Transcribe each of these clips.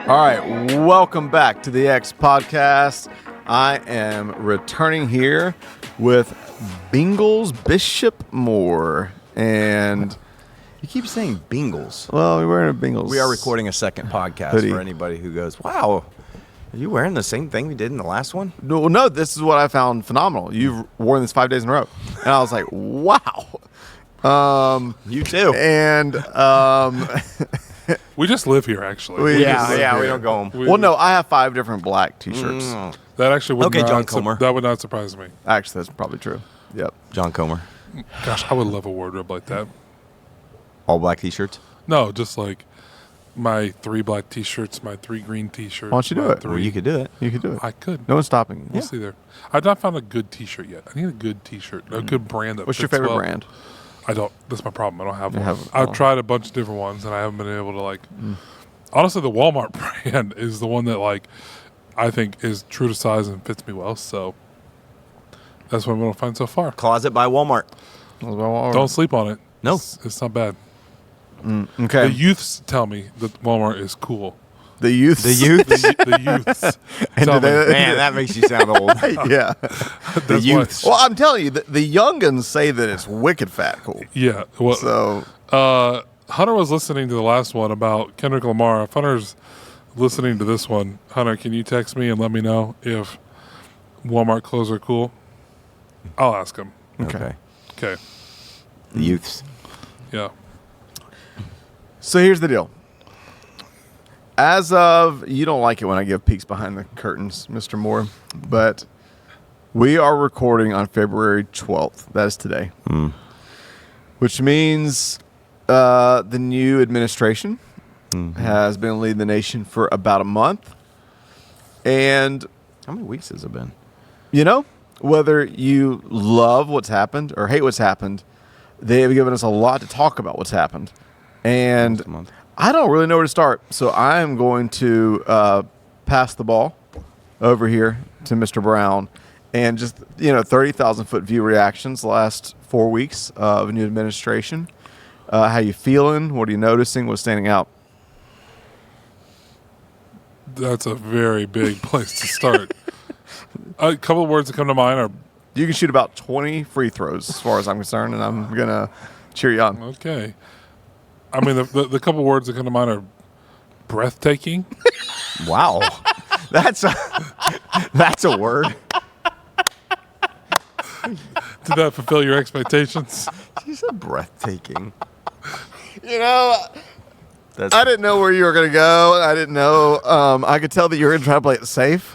All right, welcome back to the X Podcast. I am returning here with Bingles Bishop Moore. And you keep saying Bingles. Well, we're wearing a Bingles. We are recording a second podcast hoodie. For anybody who goes, wow, are you wearing the same thing we did in the last one? No, this is what I found phenomenal. You've worn this 5 days in a row. And I was like, wow. You too. And we just live here, actually. We we don't go home. well, no, I have 5 different black T-shirts. That actually would not John Comer. that would not surprise me. Actually, that's probably true. Yep. John Comer. Gosh, I would love a wardrobe like that. All black T-shirts? No, just like my 3 black T-shirts, my 3 green T-shirts. Why don't you do my it? Well, you could do it. You could do it. I could. No one's stopping you. We'll see there. I've not found a good T-shirt yet. I need a good T-shirt, a good brand that What's your fits favorite well. brand? I don't. That's my problem. I don't have one. have- I've tried a bunch of different ones, and I haven't been able to like. Honestly, the Walmart brand is the one that like I think is true to size and fits me well. So that's what I'm going to find so far. Closet by Walmart. Don't sleep on it. No. It's not bad. Okay. The youths tell me that Walmart is cool. The youth. The youth? The youths And tell do me. they- Man, that makes you sound old. Yeah. That's the why- youths. Well, I'm telling you, the youngins say that it's wicked fat cool. Yeah. Well, So Hunter was listening to the last one about Kendrick Lamar. If Hunter's listening to this one, Hunter, can you text me and let me know if Walmart clothes are cool? I'll ask him. Okay. Okay. The youths. Yeah. So here's the deal. As of, you don't like it when I give peeks behind the curtains, Mr. Moore, but we are recording on February 12th. That is today. Which means the new administration has been leading the nation for about a month. And, How many weeks has it been? you know, whether you love what's happened or hate what's happened, they have given us a lot to talk about what's happened. And Almost a month. I don't really know where to start, so I am going to pass the ball over here to Mr. Brown and just, 30,000-foot view reactions the last 4 weeks of a new administration. How you feeling? What are you noticing? What's standing out? That's a very big place to start. A couple of words that come to mind are You can shoot about 20 free throws as far as I'm concerned, and I'm going to cheer you on. okay. I mean, the couple of words that come to mind are breathtaking. Wow. That's a word. Did that fulfill your expectations? You said breathtaking. That's I didn't know where you were going to go. I didn't know. I could tell that you were going to try to play it safe,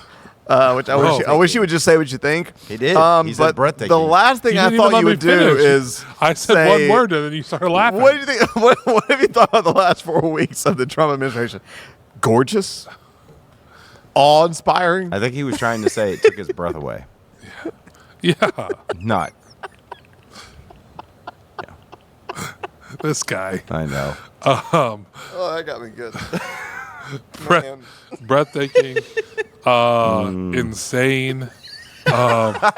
which I wish you would just say what you think. He did. He said but breathtaking. the last thing You I didn't even thought let you me would do finish. is I said say, one word and then you started laughing. What do you think? What have you thought of the last 4 weeks of the Trump administration? Gorgeous, awe-inspiring. I think he was trying to say it took his breath away. Yeah, Not. this guy. I know. Oh, that got me good. Man. Breathtaking, insane. I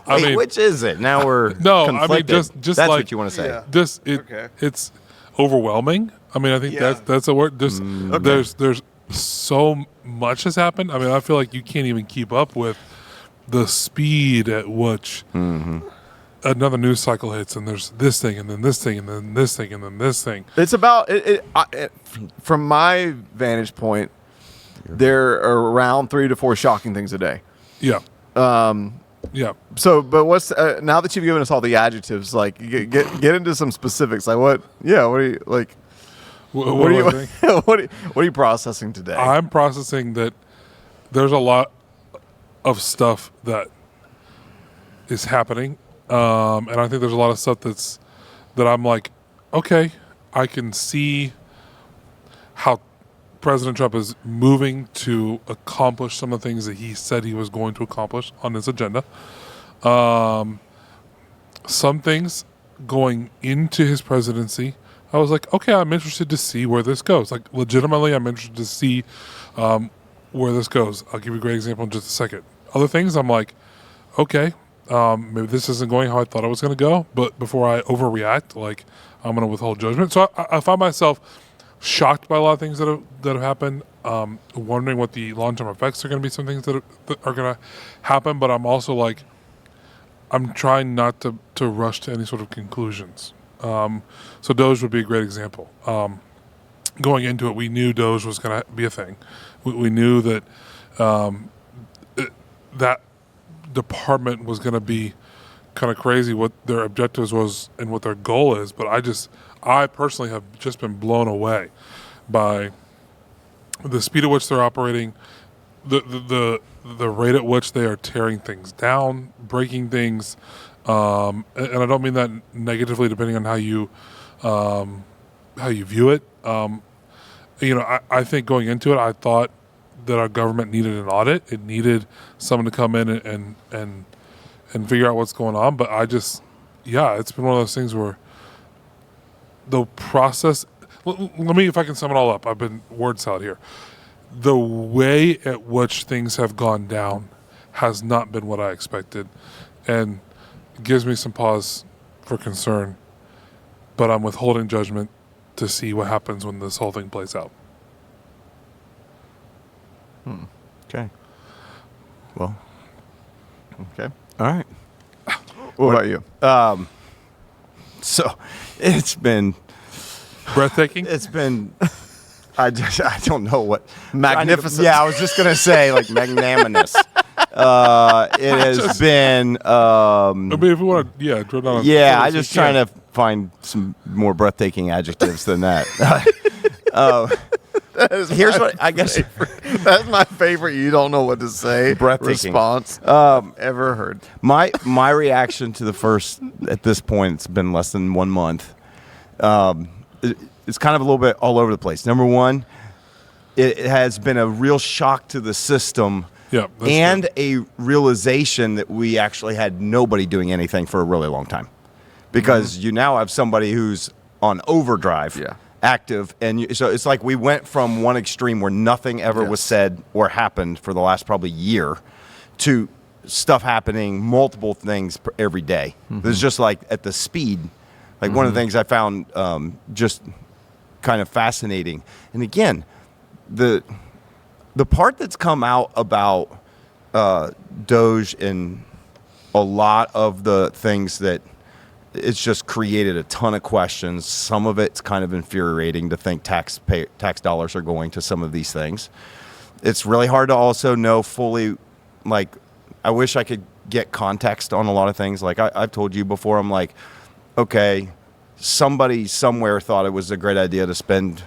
Wait, mean, which is it? Now we're No, I mean, conflicted. just That's like- what you want to say. Yeah. okay. It's overwhelming. I mean, I think Yeah. that's a word. There's so much has happened. I mean, I feel like you can't even keep up with the speed at which another news cycle hits, and there's this thing, and then this thing, and then this thing, and then this thing. It's about from my vantage point. There are around 3 to 4 shocking things a day. Yeah. Yeah. So, but what's now that you've given us all the adjectives, like get into some specifics. Like what? Yeah. What are you like? What What are do you? I think? what are you processing today? I'm processing that there's a lot of stuff that is happening, and I think there's a lot of stuff that I'm like, okay, I can see how President Trump is moving to accomplish some of the things that he said he was going to accomplish on his agenda. Some things going into his presidency, I was like, okay, I'm interested to see where this goes. Like, legitimately, I'm interested to see where this goes. I'll give you a great example in just a second. Other things, I'm like, okay, maybe this isn't going how I thought it was going to go, but before I overreact, like, I'm going to withhold judgment. So I find myself shocked by a lot of things that have happened, wondering what the long-term effects are going to be, some things that are going to happen, but I'm also like, I'm trying not to rush to any sort of conclusions. So Doge would be a great example. Going into it, we knew Doge was going to be a thing. We knew that that department was going to be kind of crazy, what their objectives was and what their goal is. But I personally have just been blown away by the speed at which they're operating, the rate at which they are tearing things down, breaking things, and I don't mean that negatively, depending on how you view it. I think going into it, I thought that our government needed an audit. It needed someone to come in and figure out what's going on. But it's been one of those things where the process. Let me, if I can sum it all up. I've been word salad here. The way at which things have gone down has not been what I expected, and gives me some pause for concern. But I'm withholding judgment to see what happens when this whole thing plays out. Okay. Well. Okay. All right. What about you? So it's been Breathtaking. It's been. I don't know what Magnificent. Yeah, I was just gonna say like magnanimous. It has been. I mean, if you want to, drill down. Yeah, I'm just trying to find some more breathtaking adjectives than that. Here's what I guess. That's my favorite. You don't know what to say. Breathtaking Response ever heard. My reaction to the first, at this point, it's been less than 1 month. It's kind of a little bit all over the place. Number one, it has been a real shock to the system. Yeah, and good. A realization that we actually had nobody doing anything for a really long time, because you now have somebody who's on overdrive, active, and so it's like we went from one extreme where nothing ever was said or happened for the last probably year, to stuff happening, multiple things every day. It's just like at the speed, like one of the things I found just kind of fascinating, and again, the part that's come out about Doge and a lot of the things that it's just created a ton of questions. Some of it's kind of infuriating to think tax dollars are going to some of these things. It's really hard to also know fully, like, I wish I could get context on a lot of things. Like I've told you before, I'm like, okay, somebody somewhere thought it was a great idea to spend,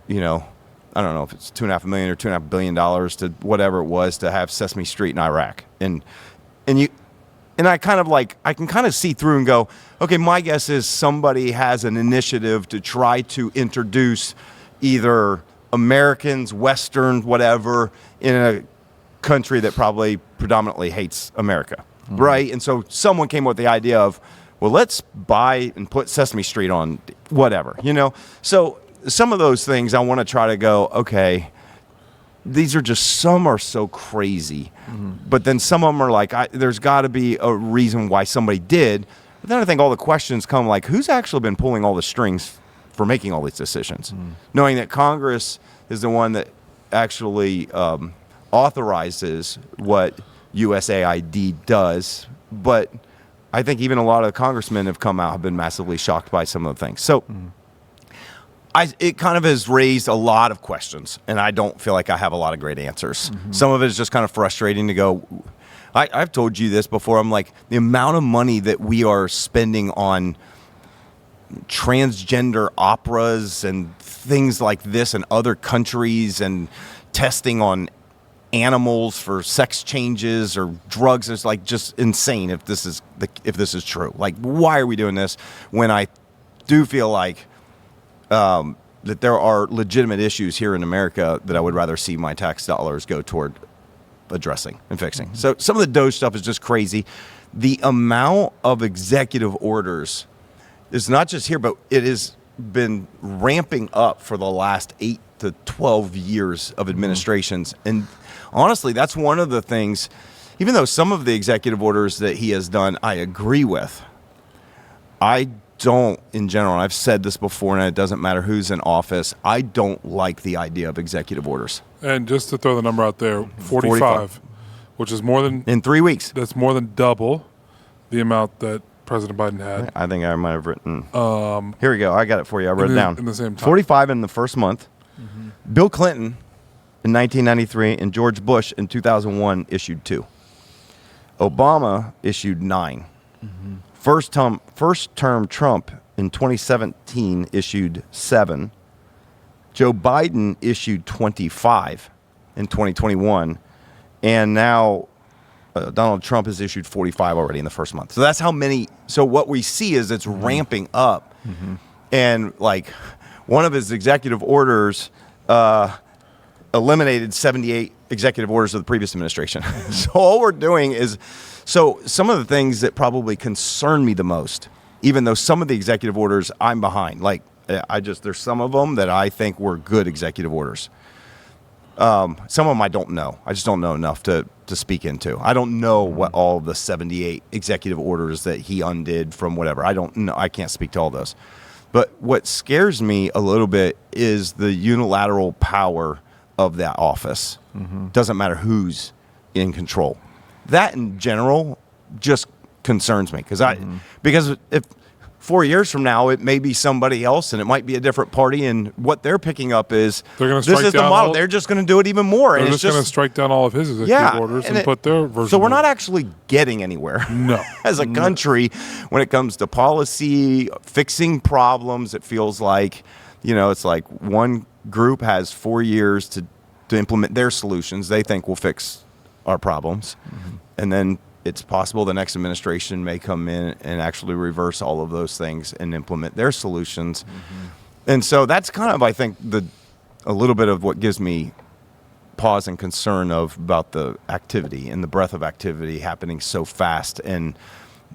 I don't know if it's $2.5 million or $2.5 billion to whatever it was to have Sesame Street in Iraq, and I kind of like, I can kind of see through and go, okay, my guess is somebody has an initiative to try to introduce either Americans, Western, whatever, in a country that probably predominantly hates America, right? And so someone came up with the idea of, well, let's buy and put Sesame Street on whatever, So some of those things I want to try to go, okay, these are just, some are so crazy, but then some of them are like, there's got to be a reason why somebody did. But then I think all the questions come like, who's actually been pulling all the strings for making all these decisions? Knowing that Congress is the one that actually authorizes what USAID does, but I think even a lot of the congressmen have come out, have been massively shocked by some of the things. So it kind of has raised a lot of questions, and I don't feel like I have a lot of great answers. Some of it is just kind of frustrating to go, I've told you this before, I'm like, the amount of money that we are spending on transgender operas and things like this in other countries, and testing on animals for sex changes or drugs is like just insane if this is true. Like, why are we doing this when I do feel like that there are legitimate issues here in America that I would rather see my tax dollars go toward addressing and fixing. So some of the Doge stuff is just crazy. The amount of executive orders is not just here, but it has been ramping up for the last 8 to 12 years of administrations. And honestly, that's one of the things, even though some of the executive orders that he has done, I agree with, I don't, in general, and I've said this before, and it doesn't matter who's in office, I don't like the idea of executive orders. And just to throw the number out there, 45, which is more than... In 3 weeks. That's more than double the amount that President Biden had. I think I might have written... here we go. I got it for you. I wrote it down. In the same time. 45 in the first month. Mm-hmm. Bill Clinton in 1993 and George Bush in 2001 issued 2. Obama issued 9. Mm-hmm. First term Trump in 2017 issued 7. Joe Biden issued 25 in 2021. And now Donald Trump has issued 45 already in the first month. So that's how many. So what we see is it's ramping up. Mm-hmm. And like one of his executive orders eliminated 78 executive orders of the previous administration. So all we're doing is, so some of the things that probably concern me the most, even though some of the executive orders I'm behind, like there's some of them that I think were good executive orders. Some of them I don't know. I just don't know enough to speak into. I don't know what all the 78 executive orders that he undid from whatever. I don't know. I can't speak to all those. But what scares me a little bit is the unilateral power of that office. Mm-hmm. Doesn't matter who's in control. That in general just concerns me because if 4 years from now it may be somebody else and it might be a different party, and what they're picking up is this is the model. They're just going to do it even more. They're just going to strike down all of his executive orders and put their version. So we're not actually getting anywhere. No, as a country, when it comes to policy, fixing problems, it feels like, it's like one group has 4 years to implement their solutions they think will fix our problems. Mm-hmm. And then it's possible the next administration may come in and actually reverse all of those things and implement their solutions. Mm-hmm. And so that's kind of, I think, a little bit of what gives me pause and concern about the activity and the breadth of activity happening so fast. And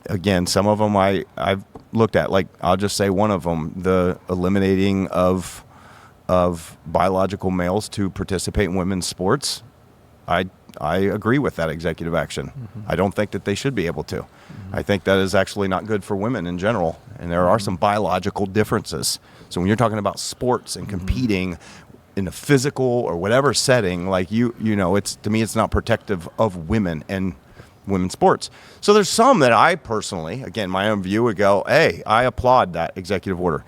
again, some of them I've looked at, like I'll just say one of them, the eliminating of biological males to participate in women's sports. I agree with that executive action. Mm-hmm. I don't think that they should be able to. Mm-hmm. I think that is actually not good for women in general. And there are some biological differences. So when you're talking about sports and competing in a physical or whatever setting, like it's, to me, it's not protective of women and women's sports. So there's some that I personally, again, my own view would go, hey, I applaud that executive order.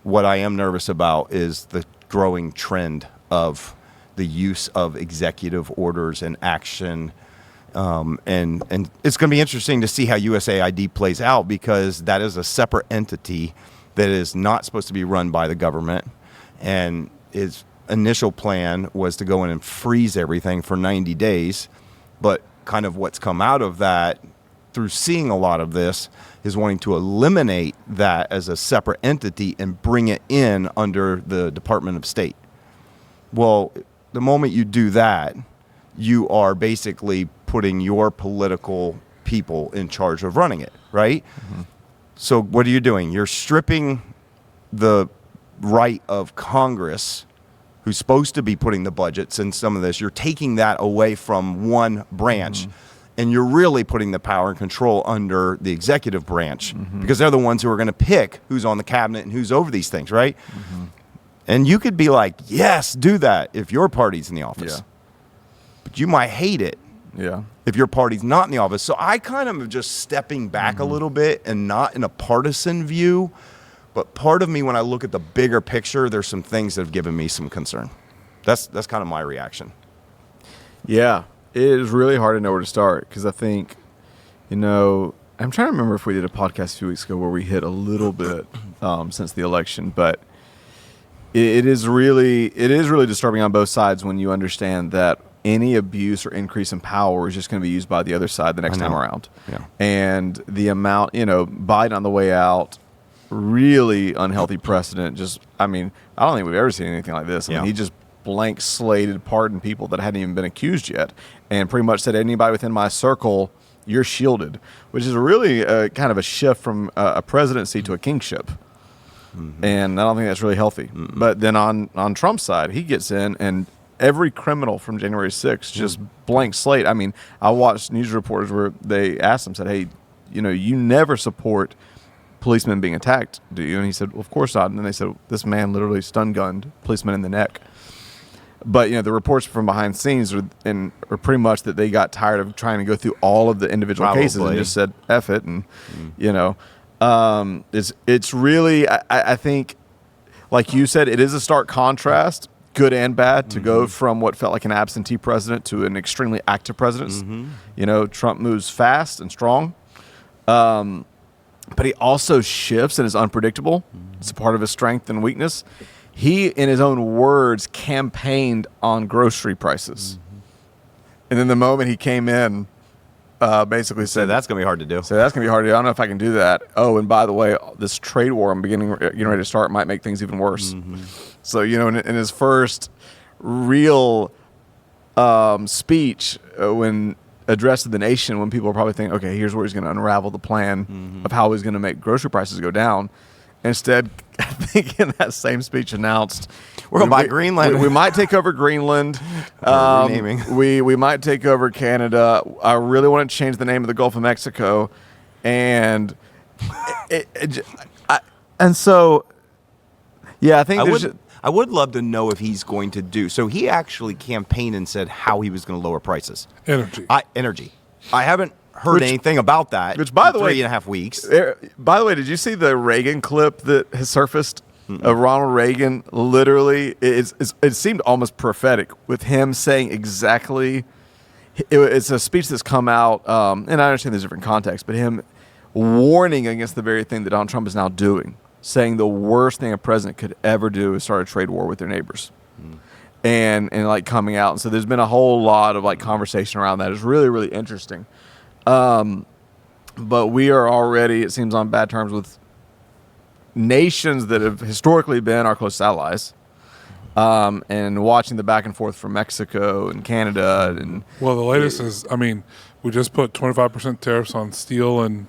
What I am nervous about is the growing trend of the use of executive orders and action. And it's going to be interesting to see how USAID plays out, because that is a separate entity that is not supposed to be run by the government. And its initial plan was to go in and freeze everything for 90 days. But kind of what's come out of that through seeing a lot of this is wanting to eliminate that as a separate entity and bring it in under the Department of State. Well, the moment you do that, you are basically putting your political people in charge of running it, right? Mm-hmm. So what are you doing? You're stripping the right of Congress, who's supposed to be putting the budgets and some of this. You're taking that away from one branch. Mm-hmm. And you're really putting the power and control under the executive branch, because they're the ones who are going to pick who's on the cabinet and who's over these things, right? Mm-hmm. And you could be like, yes, do that if your party's in the office. Yeah. But you might hate it if your party's not in the office. So I kind of am just stepping back a little bit and not in a partisan view. But part of me, when I look at the bigger picture, there's some things that have given me some concern. That's kind of my reaction. Yeah. It is really hard to know where to start, because I think, I'm trying to remember if we did a podcast a few weeks ago where we hit a little bit since the election, but it is really disturbing on both sides when you understand that any abuse or increase in power is just going to be used by the other side the next time around. Yeah. And the amount, Biden on the way out, really unhealthy precedent. I don't think we've ever seen anything like this. I mean, he just blank slated pardoned people that hadn't even been accused yet, and pretty much said anybody within my circle, you're shielded, which is really kind of a shift from a presidency to a kingship. Mm-hmm. And I don't think that's really healthy. Mm-hmm. But then on Trump's side, he gets in and every criminal from January 6th, just blank slate. I mean, I watched news reporters where they asked him, said, hey, you never support policemen being attacked, do you? And he said, well, of course not. And then they said, this man literally stun gunned policemen in the neck. But, the reports from behind the scenes are pretty much that they got tired of trying to go through all of the individual cases and just said, F it. And, it's really, I think, like you said, it is a stark contrast, good and bad, to go from what felt like an absentee president to an extremely active president. Trump moves fast and strong. But he also shifts and is unpredictable. It's a part of his strength and weakness. He, in his own words, campaigned on grocery prices. And then the moment he came in, basically said, that's going to be hard to do. So that's going to be hard to do. I don't know if I can do that. Oh, and by the way, this trade war I'm getting ready to start might make things even worse. So, in his first real speech, when addressed to the nation, when people are probably thinking, okay, here's where he's going to unravel the plan of how he's going to make grocery prices go down. Instead, I think in that same speech announced, we're going to buy Greenland. We might take over Greenland. We might take over Canada. I really want to change the name of the Gulf of Mexico. And so, I think I would love to know if he's going to do. So he actually campaigned and said how he was going to lower prices. Energy. I haven't heard anything about that. Which, by the way, 3.5 weeks. By the way, did you see the Reagan clip that has surfaced of Ronald Reagan? Literally, it seemed almost prophetic with him saying exactly. It's a speech that's come out, and I understand there's different contexts, but him warning against the very thing that Donald Trump is now doing, saying the worst thing a president could ever do is start a trade war with their neighbors. And like coming out. And so there's been a whole lot of like conversation around that. It's really, really interesting. But we are already, it seems, on bad terms with nations that have historically been our close allies. And watching the back and forth from Mexico and Canada. The latest is, we just put 25% tariffs on steel and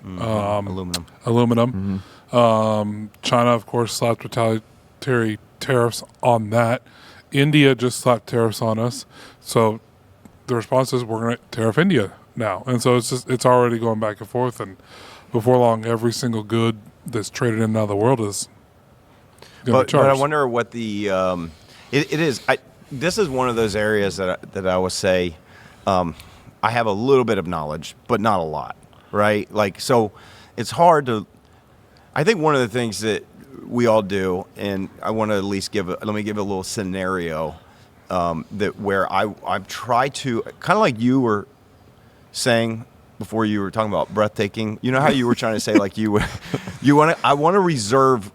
aluminum. China, of course, slapped retaliatory tariffs on that. India just slapped tariffs on us. So the response is we're going to tariff India now. And so it's already going back and forth. And before long, every single good that's traded in and out of the world is going to be charged. But I wonder what the it is. This is one of those areas that I would say I have a little bit of knowledge, but not a lot, right? Like, so it's hard to. I think one of the things that we all do, and I want to at least let me give a little scenario that where I've tried to, kind of like you were saying before, you were talking about breathtaking. You know how you were trying to say like I want to reserve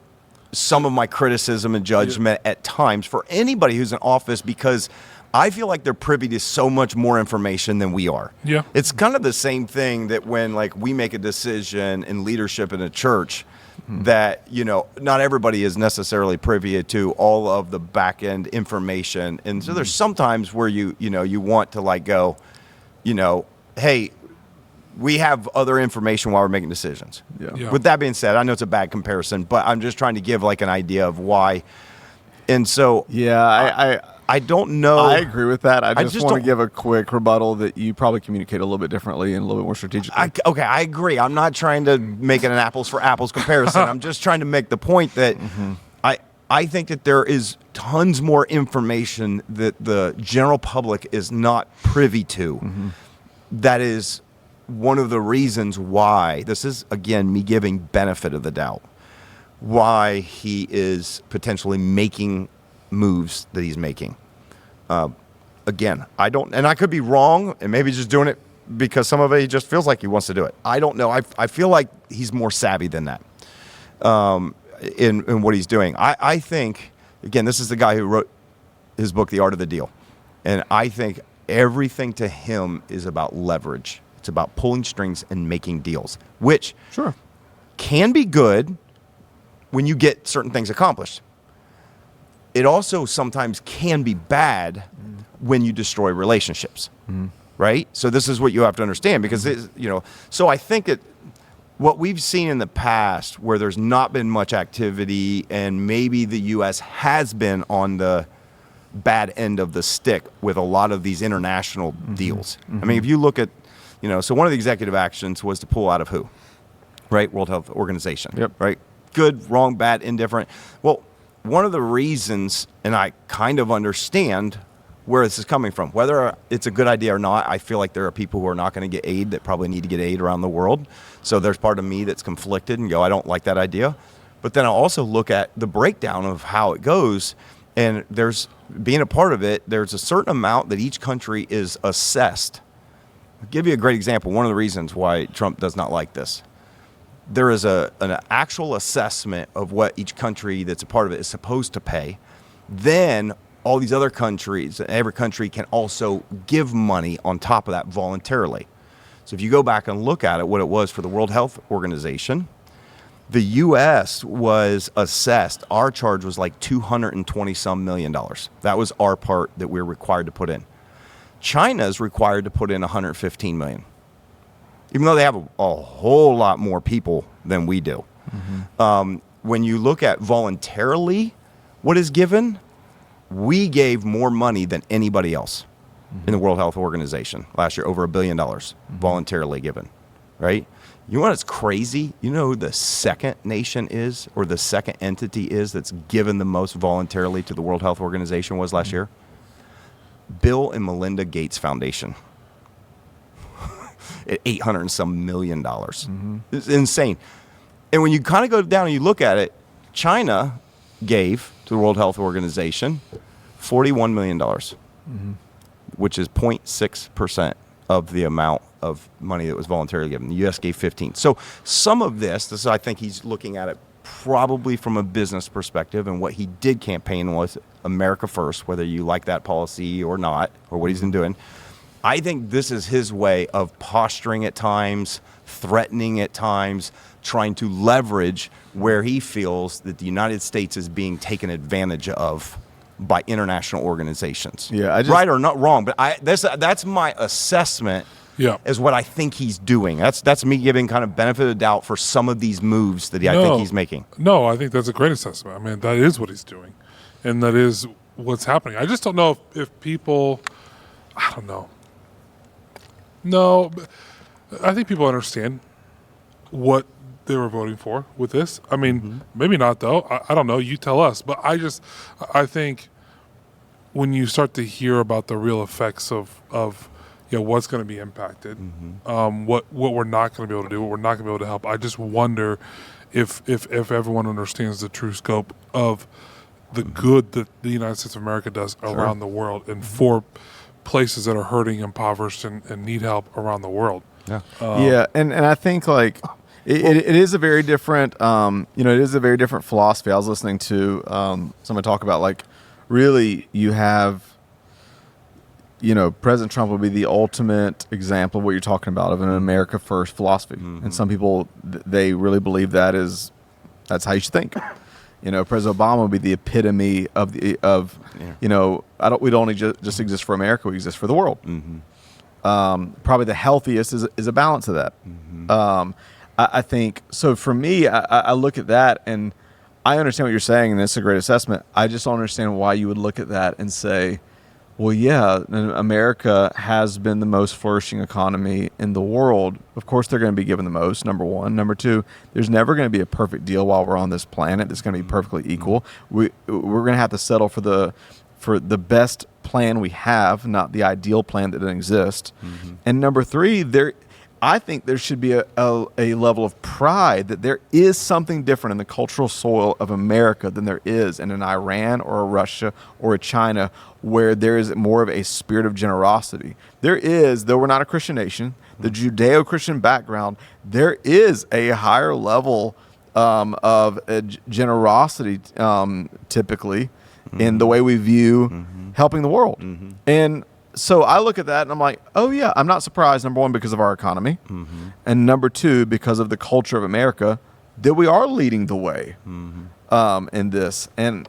some of my criticism and judgment at times for anybody who's in office, because I feel like they're privy to so much more information than we are. Yeah. It's kind of the same thing that when like we make a decision in leadership in a church, that, not everybody is necessarily privy to all of the back end information. And so there's sometimes where you want to like go, hey, we have other information while we're making decisions. Yeah. With that being said, I know it's a bad comparison, but I'm just trying to give like an idea of why. And so, I don't know. I agree with that. I just want to give a quick rebuttal that you probably communicate a little bit differently and a little bit more strategically. I agree. I'm not trying to make it an apples for apples comparison. I'm just trying to make the point that I think that there is tons more information that the general public is not privy to. That is one of the reasons why, this is, again, me giving benefit of the doubt, why he is potentially making moves that he's making. Again, I don't, and I could be wrong, and maybe just doing it because some of it he just feels like he wants to do it. I don't know. I feel like he's more savvy than that in what he's doing. I think, again, this is the guy who wrote his book, The Art of the Deal. And I think everything to him is about leverage. It's about pulling strings and making deals, which can be good when you get certain things accomplished. It also sometimes can be bad when you destroy relationships, right? So this is what you have to understand, because so I think that what we've seen in the past, where there's not been much activity, and maybe the U.S. has been on the bad end of the stick with a lot of these international deals. I mean, if you look at, so one of the executive actions was to pull out of who? Right? World Health Organization. Yep. Right? Good, wrong, bad, indifferent. Well, one of the reasons, and I kind of understand where this is coming from, whether it's a good idea or not, I feel like there are people who are not going to get aid that probably need to get aid around the world. So there's part of me that's conflicted and go, I don't like that idea. But then I also look at the breakdown of how it goes. And there's, being a part of it, there's a certain amount that each country is assessed. I'll give you a great example. One of the reasons why Trump does not like this. There is an actual assessment of what each country that's a part of it is supposed to pay. Then all these other countries, every country can also give money on top of that voluntarily. So if you go back and look at it, what it was for the World Health Organization, the U.S. was assessed, our charge was like $220-some million. That was our part that we were required to put in. China is required to put in $115 million, even though they have a whole lot more people than we do. When you look at voluntarily what is given, we gave more money than anybody else in the World Health Organization last year, over $1 billion voluntarily given, right? You know what's crazy? You know who the second nation is, or the second entity is that's given the most voluntarily to the World Health Organization was last year? Bill and Melinda Gates Foundation. At $800 and some million. It's insane. And when you kind of go down and you look at it, China gave to the World Health Organization $41 million, which is 0.6% of the amount of money that was voluntarily given. The U.S. gave 15. So some of this I think he's looking at it probably from a business perspective, and what he did campaign was America first, whether you like that policy or not, or what he's been doing. I think this is his way of posturing at times, threatening at times, trying to leverage where he feels that the United States is being taken advantage of by international organizations. Yeah, right or not wrong, but that's my assessment. Yeah, is what I think he's doing. That's me giving kind of benefit of the doubt for some of these moves that I think he's making. No, I think that's a great assessment. I mean, that is what he's doing, and that is what's happening. I just don't know if people, I don't know. No, I think people understand what they were voting for with this. I mean, maybe not though. I don't know. You tell us. But I think when you start to hear about the real effects of what's going to be impacted, what we're not going to be able to do, what we're not going to be able to help. I just wonder if everyone understands the true scope of the good that the United States of America does around the world, and for places that are hurting, impoverished, and need help around the world. Yeah, and I think like it is a very different it is a very different philosophy. I was listening to someone talk about, like, really you have, President Trump would be the ultimate example of what you're talking about, of an America first philosophy. And some people, they really believe that's how you should think. President Obama would be the epitome of we don't just exist for America, we exist for the world. Probably the healthiest is a balance of that. I think, so for me, I look at that and I understand what you're saying, and it's a great assessment. I just don't understand why you would look at that and say, well, yeah, America has been the most flourishing economy in the world. Of course, they're going to be given the most, number one. Number two, there's never going to be a perfect deal while we're on this planet that's going to be perfectly equal. We're going to have to settle for the best plan we have, not the ideal plan that doesn't exist. And number three, I think there should be a level of pride that there is something different in the cultural soil of America than there is in an Iran or a Russia or a China, where there is more of a spirit of generosity. There is, though we're not a Christian nation, the Judeo-Christian background, there is a higher level of generosity typically in the way we view helping the world. And so I look at that and I'm like, oh yeah, I'm not surprised, number one, because of our economy, and number two, because of the culture of America, that we are leading the way in this. And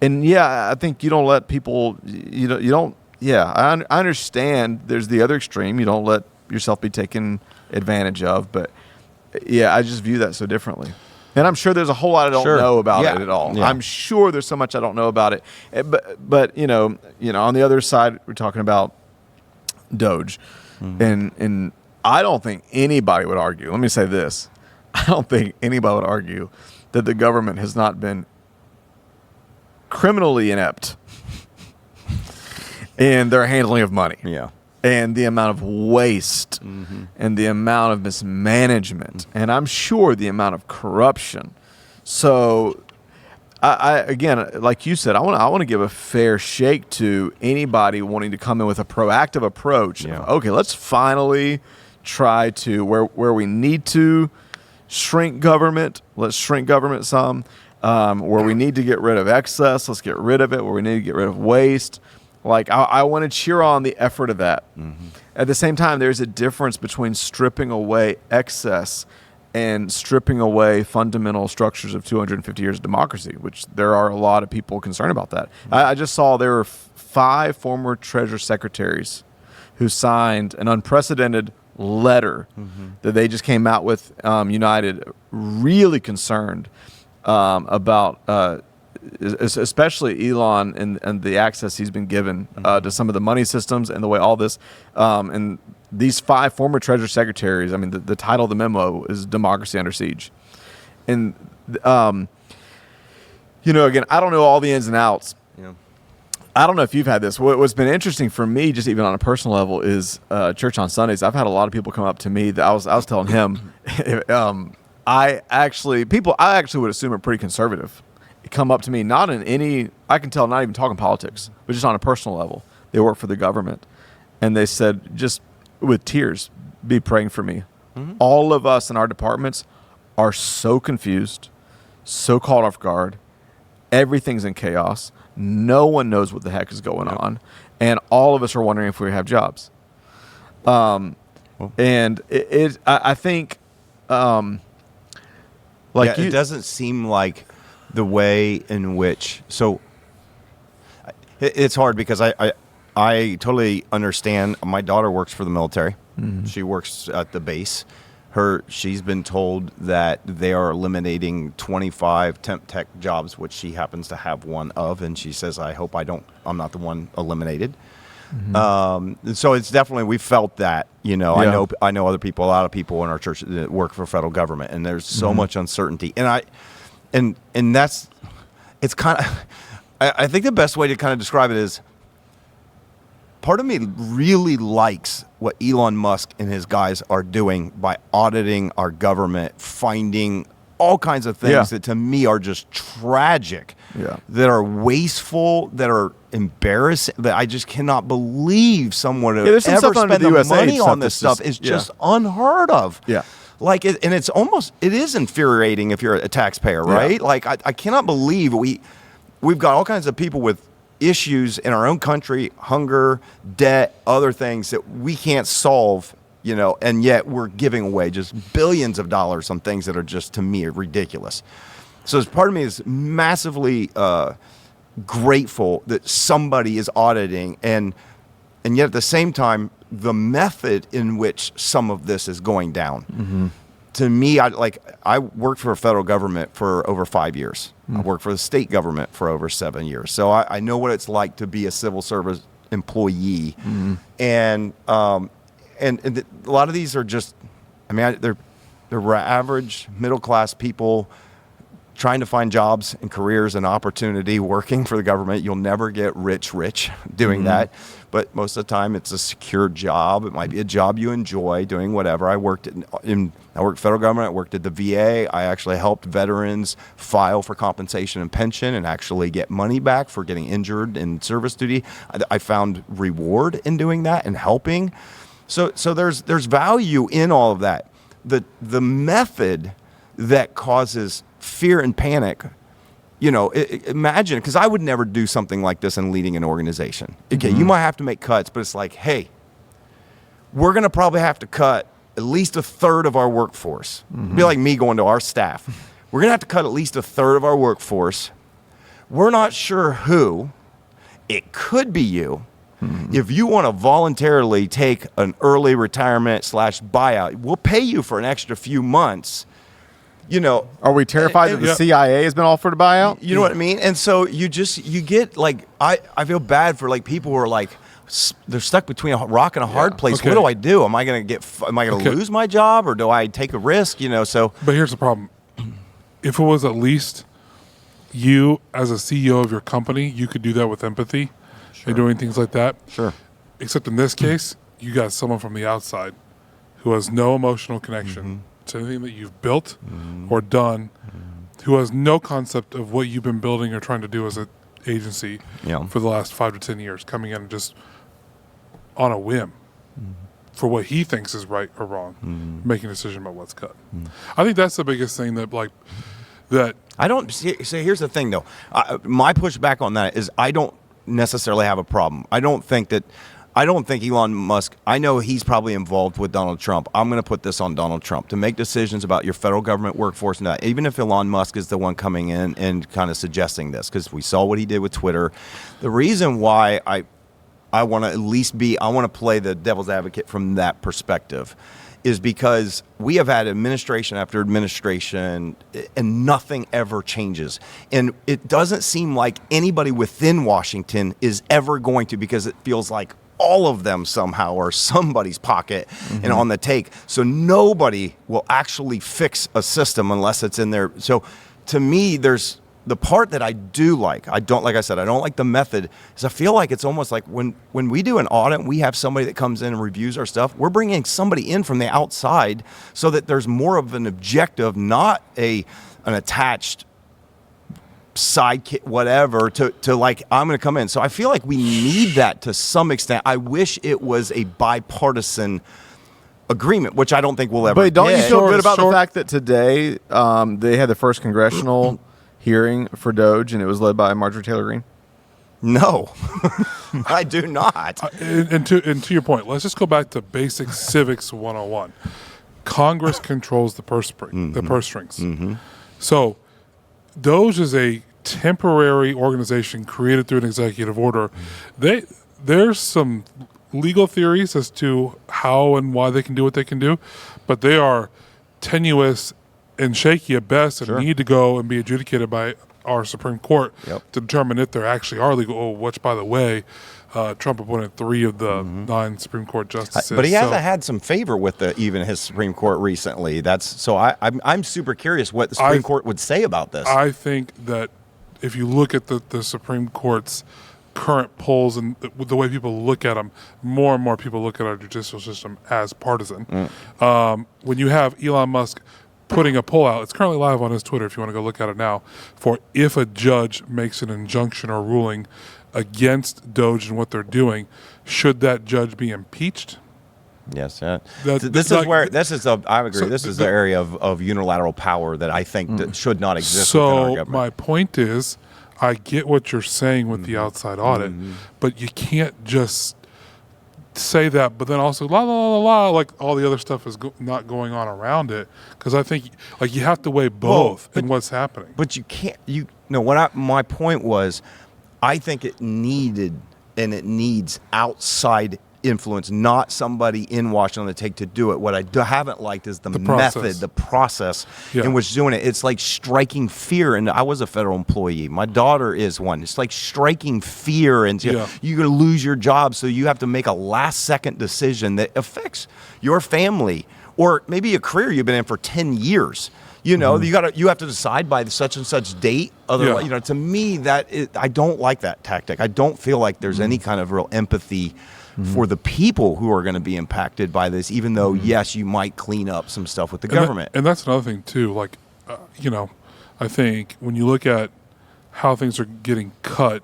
yeah, I think you don't let people, I understand there's the other extreme. You don't let yourself be taken advantage of, but yeah, I just view that so differently. And I'm sure there's a whole lot I don't know about it at all. Yeah. I'm sure there's so much I don't know about it. But you know, on the other side, we're talking about Doge, and I don't think anybody would argue. Let me say this: I don't think anybody would argue that the government has not been criminally inept in their handling of money. Yeah. And the amount of waste and the amount of mismanagement, and I'm sure the amount of corruption. So, I again, like you said, I want to give a fair shake to anybody wanting to come in with a proactive approach. Yeah. Okay, let's finally try to where we need to shrink government. Let's shrink government some. Where we need to get rid of excess, let's get rid of it. Where we need to get rid of waste. Like, I want to cheer on the effort of that. At the same time, there's a difference between stripping away excess and stripping away fundamental structures of 250 years of democracy, which there are a lot of people concerned about that. I just saw there were 5 former Treasury Secretaries who signed an unprecedented letter that they just came out with, United, really concerned about especially Elon and the access he's been given to some of the money systems and the way all this and these 5 former Treasury Secretaries. I mean, the title of the memo is "Democracy Under Siege," and again, I don't know all the ins and outs. Yeah. I don't know if you've had this. What's been interesting for me, just even on a personal level, is church on Sundays. I've had a lot of people come up to me that I was telling him, I actually would assume are pretty conservative. Come up to me, not in any, I can tell, not even talking politics, but just on a personal level. They work for the government. And they said, just with tears, be praying for me. All of us in our departments are so confused, so caught off guard. Everything's in chaos. No one knows what the heck is going on. And all of us are wondering if we have jobs. And I think, it doesn't seem like the way in which, so it's hard because I totally understand. My daughter works for the military. She works at the base. She's been told that they are eliminating 25 temp tech jobs, which she happens to have one of, and she says, "I hope I'm not the one eliminated." So it's definitely, we felt that, I know other people, a lot of people in our church that work for federal government, and there's so much uncertainty, and that's, it's kind of, I think the best way to kind of describe it is, part of me really likes what Elon Musk and his guys are doing by auditing our government, finding all kinds of things that to me are just tragic, that are wasteful, that are embarrassing, that I just cannot believe someone would ever spend the money on this stuff is just unheard of. Like, and it's almost, it is infuriating if you're a taxpayer, right? Like, I cannot believe we've got all kinds of people with issues in our own country, hunger, debt, other things that we can't solve, and yet we're giving away just billions of dollars on things that are just, to me, ridiculous. So as part of me is massively grateful that somebody is auditing, and yet at the same time, the method in which some of this is going down. To me, I worked for a federal government for over 5 years. I worked for the state government for over 7 years. So I know what it's like to be a civil service employee. And a lot of these are just, they're average middle class people trying to find jobs and careers and opportunity working for the government. You'll never get rich doing that. But most of the time, it's a secure job. It might be a job you enjoy doing whatever. I worked federal government. I worked at the VA. I actually helped veterans file for compensation and pension and actually get money back for getting injured in service duty. I found reward in doing that and helping. So there's value in all of that. The method that causes fear and panic. Imagine, because I would never do something like this in leading an organization. Okay, you might have to make cuts, but it's like, hey, we're going to probably have to cut at least a third of our workforce. It'd be like me going to our staff. We're going to have to cut at least a third of our workforce. We're not sure who. It could be you. If you want to voluntarily take an early retirement / buyout, we'll pay you for an extra few months. Are we terrified that the CIA has been offered to buy out? You know what I mean? And so you get like, I feel bad for like people who are like, they're stuck between a rock and a hard place. Okay. What do I do? Am I going to lose my job, or do I take a risk? So. But here's the problem. If it was at least you as a CEO of your company, you could do that with empathy and doing things like that. Sure. Except in this case, you got someone from the outside who has no emotional connection to anything that you've built or done, who has no concept of what you've been building or trying to do as an agency for the last 5 to 10 years, coming in and just on a whim for what he thinks is right or wrong, making a decision about what's cut. I think that's the biggest thing that I don't see. Here's the thing, though. My pushback on that is I don't necessarily have a problem. I don't think Elon Musk. I know he's probably involved with Donald Trump. I'm going to put this on Donald Trump to make decisions about your federal government workforce. And that, even if Elon Musk is the one coming in and kind of suggesting this, because we saw what he did with Twitter. The reason why I want to at least I want to play the devil's advocate from that perspective is because we have had administration after administration and nothing ever changes. And it doesn't seem like anybody within Washington is ever going to, because it feels like all of them somehow are somebody's pocket and on the take. So nobody will actually fix a system unless it's in there. So to me, there's the part that I do like. I don't like the method, is I feel like it's almost like when we do an audit, we have somebody that comes in and reviews our stuff. We're bringing somebody in from the outside so that there's more of an objective, not an attached sidekick, whatever, to like, I'm going to come in. So I feel like we need that to some extent. I wish it was a bipartisan agreement, which I don't think we'll ever But don't you get. feel good about the fact that today they had the first congressional hearing for Doge, and it was led by Marjorie Taylor Greene? No, I do not. And to your point, let's just go back to basic civics 101. Congress controls the purse strings. So Doge is a temporary organization created through an executive order. There's some legal theories as to how and why they can do what they can do, but they are tenuous and shaky at best, and need to go and be adjudicated by our Supreme Court to determine if they actually are legal. Oh, which, by the way, Trump appointed 3 of the 9 Supreme Court justices. But he hasn't had some favor with even his Supreme Court recently. I'm super curious what the Supreme Court would say about this. I think that if you look at the Supreme Court's current polls and the way people look at them, more and more people look at our judicial system as partisan. When you have Elon Musk putting a poll out, it's currently live on his Twitter if you want to go look at it now, for if a judge makes an injunction or ruling against Doge and what they're doing, should that judge be impeached? Yes, I agree. This is the area of unilateral power that I think that should not exist within our government. So my point is, I get what you're saying with the outside audit, but you can't just say that, but then also like all the other stuff is not going on around it, because I think like you have to weigh both in what's happening. But you can't. My point was, I think it needed and it needs outside influence, not somebody in Washington to do it. What I haven't liked is the method, the process in which doing it. It's like striking fear. And I was a federal employee. My daughter is one. It's like striking fear, and you're going to lose your job, so you have to make a last-second decision that affects your family or maybe a career you've been in for 10 years. You have to decide by such and such date. Otherwise, to me, I don't like that tactic. I don't feel like there's any kind of real empathy for the people who are going to be impacted by this, even though, yes, you might clean up some stuff with the government. And that's another thing, too. Like, I think when you look at how things are getting cut,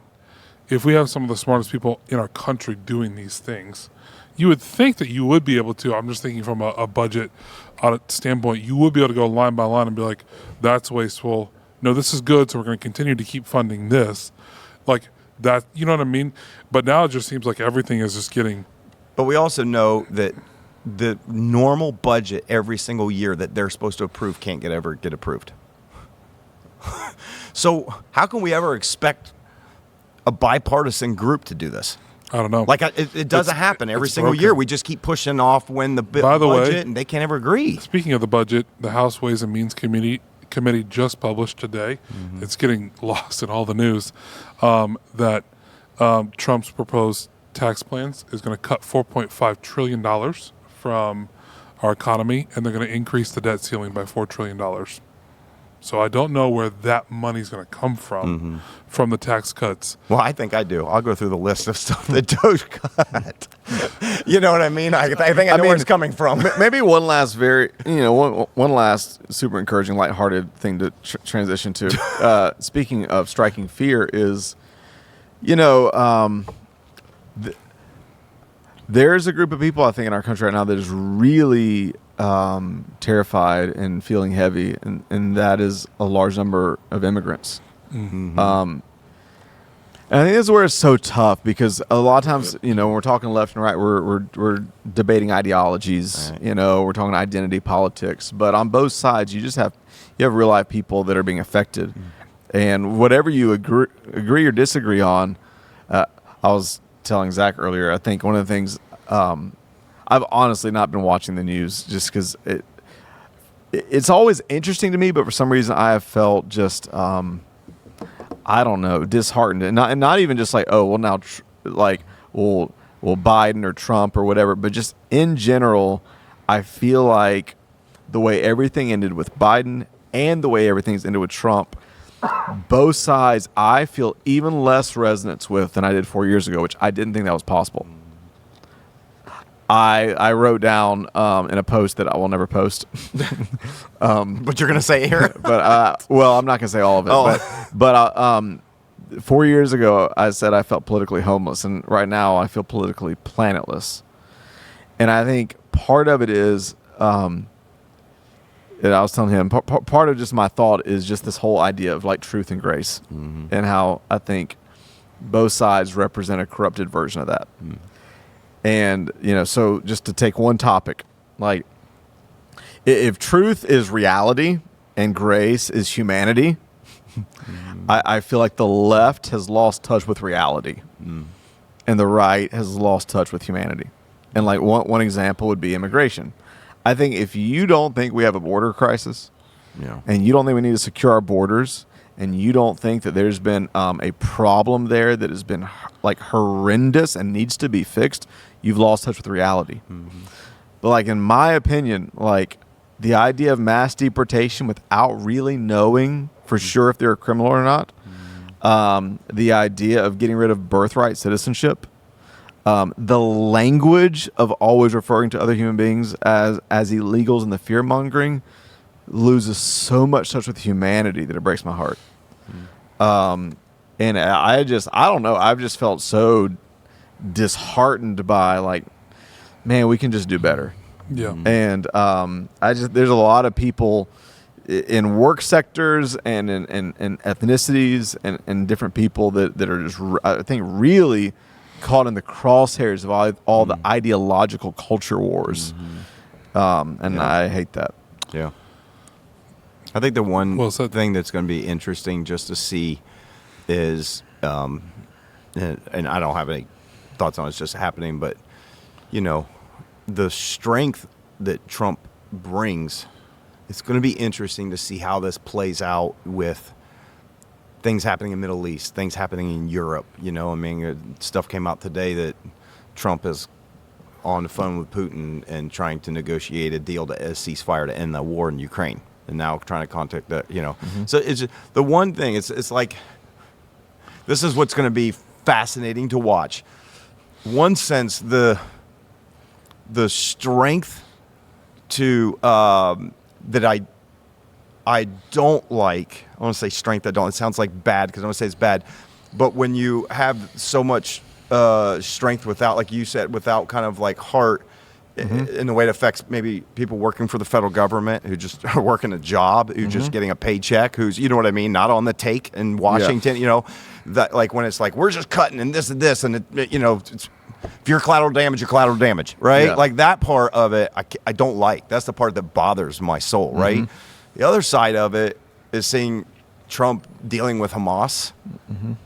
if we have some of the smartest people in our country doing these things, you would think that you would be able to, I'm just thinking from a budget audit standpoint, you would be able to go line by line and be like, that's wasteful. No, this is good, so we're going to continue to keep funding this. Like, that, you know what I mean? But now it just seems like everything is just getting... But we also know that the normal budget every single year that they're supposed to approve can't ever get approved. So how can we ever expect a bipartisan group to do this? I don't know. Like, it doesn't happen every single year. We just keep pushing off when the budget, and they can't ever agree. Speaking of the budget, the House Ways and Means Committee committee just published today. It's getting lost in all the news that Trump's proposed tax plans is going to cut $4.5 trillion from our economy, and they're going to increase the debt ceiling by $4 trillion. So I don't know where that money's going to come from the tax cuts. Well, I think I do. I'll go through the list of stuff that Doge cut. You know what I mean? I think I know where it's coming from. Maybe one last one last super encouraging, lighthearted thing to transition to. Speaking of striking fear is, there's a group of people, I think, in our country right now that is really terrified and feeling heavy, and that is a large number of immigrants. And I think this is where it's so tough, because a lot of times, when we're talking left and right, we're debating ideologies. Right. We're talking identity politics. But on both sides, you have real life people that are being affected, and whatever you agree or disagree on. I was telling Zach earlier, I think one of the things, I've honestly not been watching the news just because it's always interesting to me, but for some reason I have felt just I don't know, disheartened, and not even just like, oh well, now will Biden or Trump or whatever, but just in general, I feel like the way everything ended with Biden and the way everything's ended with Trump, both sides I feel even less resonance with than I did 4 years ago, which I didn't think that was possible. I wrote down in a post that I will never post. What you're going to say here? But I'm not going to say all of it. Oh. But 4 years ago, I said I felt politically homeless, and right now I feel politically planetless. And I think part of it is, and I was telling him, part of just my thought is just this whole idea of like truth and grace, and how I think both sides represent a corrupted version of that. And, so just to take one topic, like if truth is reality and grace is humanity, I feel like the left has lost touch with reality and the right has lost touch with humanity. And like one example would be immigration. I think if you don't think we have a border crisis, and you don't think we need to secure our borders, and you don't think that there's been a problem there that has been like horrendous and needs to be fixed, you've lost touch with reality. But like in my opinion, like the idea of mass deportation without really knowing for sure if they're a criminal or not, the idea of getting rid of birthright citizenship, the language of always referring to other human beings as illegals, and the fear mongering loses so much touch with humanity that it breaks my heart. And I don't know. I've just felt so disheartened by like, man, we can just do better. Yeah. And there's a lot of people in work sectors and in ethnicities and different people that are just, I think, really caught in the crosshairs of all the ideological culture wars. I hate that. Yeah. I think the one thing that's going to be interesting just to see is, and I don't have any thoughts on it's just happening, but, the strength that Trump brings, it's going to be interesting to see how this plays out with things happening in the Middle East, things happening in Europe. Stuff came out today that Trump is on the phone with Putin and trying to negotiate a deal to ceasefire to end the war in Ukraine. And now trying to contact that, So it's just, the one thing, it's like, this is what's going to be fascinating to watch. One sense, the strength to that I don't like. I want to say strength. I don't. It sounds like bad because I want to say it's bad. But when you have so much strength without, like you said, without kind of like heart. In the way it affects maybe people working for the federal government who just are working a job, who just getting a paycheck, who's, you know what I mean, not on the take in Washington, that like when it's like, we're just cutting and this, and it's, if you're collateral damage, you're collateral damage, right? Yeah. Like that part of it, I don't like. That's the part that bothers my soul, right? The other side of it is seeing Trump dealing with Hamas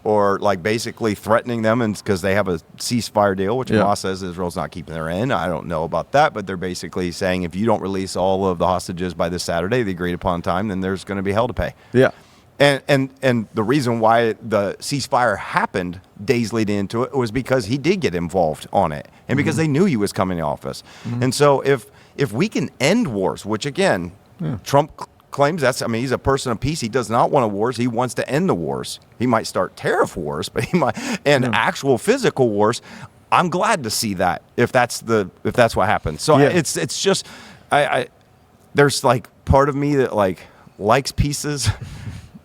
or like basically threatening them, and because they have a ceasefire deal, which Hamas says Israel's not keeping their end. I don't know about that, but they're basically saying if you don't release all of the hostages by this Saturday, the agreed upon time, then there's going to be hell to pay. Yeah. And the reason why the ceasefire happened days leading into it was because he did get involved on it, and because they knew he was coming to office. And so if we can end wars, which again, Trump claims he's a person of peace. He does not want wars. He wants to end the wars. He might start tariff wars, but he might end actual physical wars. I'm glad to see that if that's what happens. So it's just there's like part of me that like likes pieces.